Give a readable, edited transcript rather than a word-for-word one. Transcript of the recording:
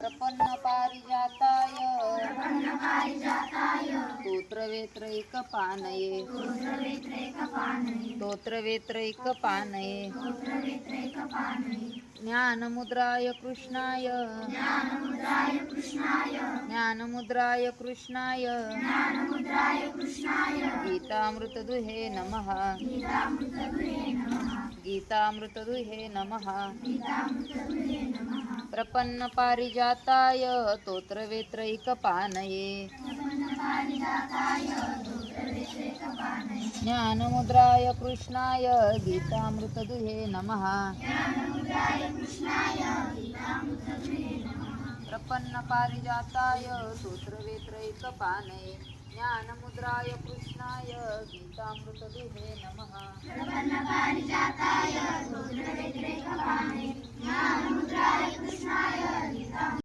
प्रपन्न पारिजाताय स्तोत्रवेत्रैकपाणये ज्ञानमुद्राय कृष्णाय गीतामृतदुहे नमः प्रपन्न पारिजाताय स्तोत्रवेत्रैकपाणये ज्ञानमुद्राय कृष्णाय गीतामृतदुहे नमः प्रपन्न पारिजाताय स्तोत्रवेत्रैकपाणये ज्ञानमुद्राय कृष्णाय गीतामृतदुहे नमः